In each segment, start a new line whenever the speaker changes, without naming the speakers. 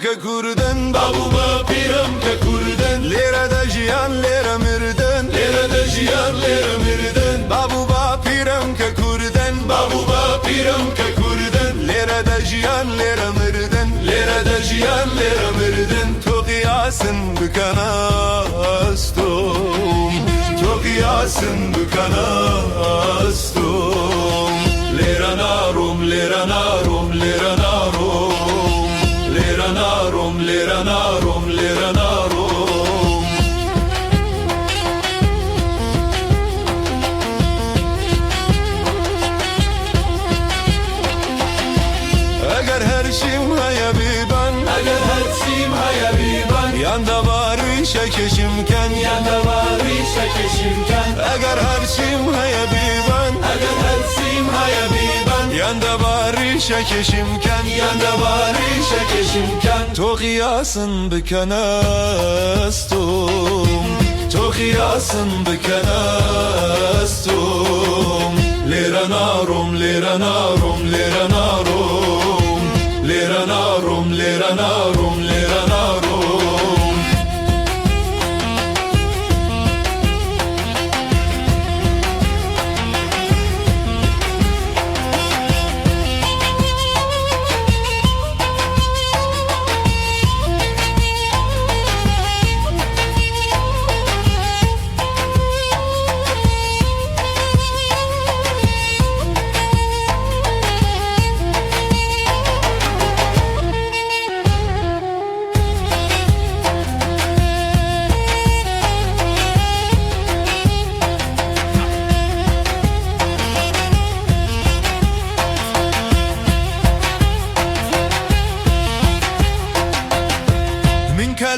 که کردن بابوبا پیرم که کردن لیره دا جیان لیره مردن لیره دا جیان لیره مردن بابوبا پیرم که کردن بابوبا پیرم که کردن لیره دا جیان لیره مردن لیره دا جیان لیره مردن تو قیاسن بکنه استم تو قیاسن بکنه استم لیره نارم لیره نارم لیره نارم لیره نارم لیره نارم لیره نارم اگر هرچیم هیا بیبن اگر هرچیم هیا بیبن یاندا باری شکشم کن یاندا باری شکشم کن اگر هرچیم هیا بیبن اگر هرچیم هیا بیبن یاندا باری شکشم کن یاندا باری شکشم کن تو قیاسن بکنه استم تو قیاسن بکنه استم لیره نارم لیره نارم لیره نارم لیره نارم لیره نارم لیره نارم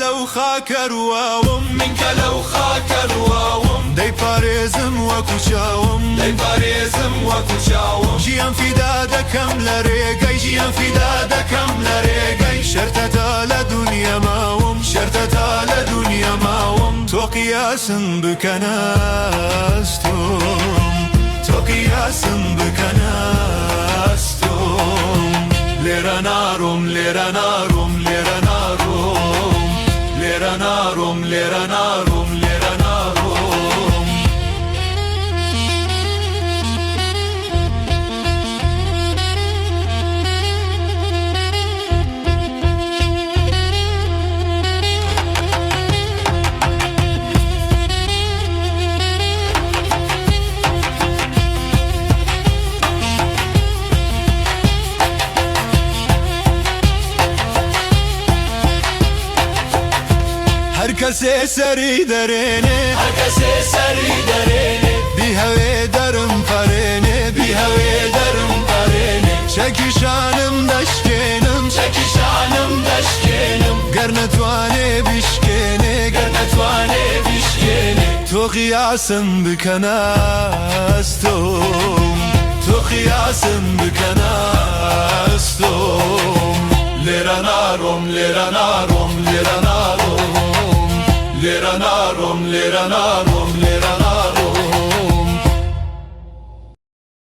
لو خاكر واوم منك لو خاكر واوم دي باريزم وكوشاوم دي باريزم وكوشاوم جيان في دادكم لريقاي جيان في دادكم لريقاي شرطة لدنيا ماوم شرطة لدنيا ماوم تو قياس بكناستم تو قياس بكناستم ليرة نارم ليرة نارم ليرة نارم لیره نارم لیره نارم لیره نارم هر کسی سری درینه هر کسی سری درینه بی هوی درم پرینه بی هوی درم پرینه چکیشانم دشکنم چکیشانم دشکنم گر نتوانه بشکنه گر نتوانه بشکنه تو قیاسم بکنه استم تو قیاسم بکنه استم لیره نارم لیره نارم لیره نارم لیره نارم لیره نارم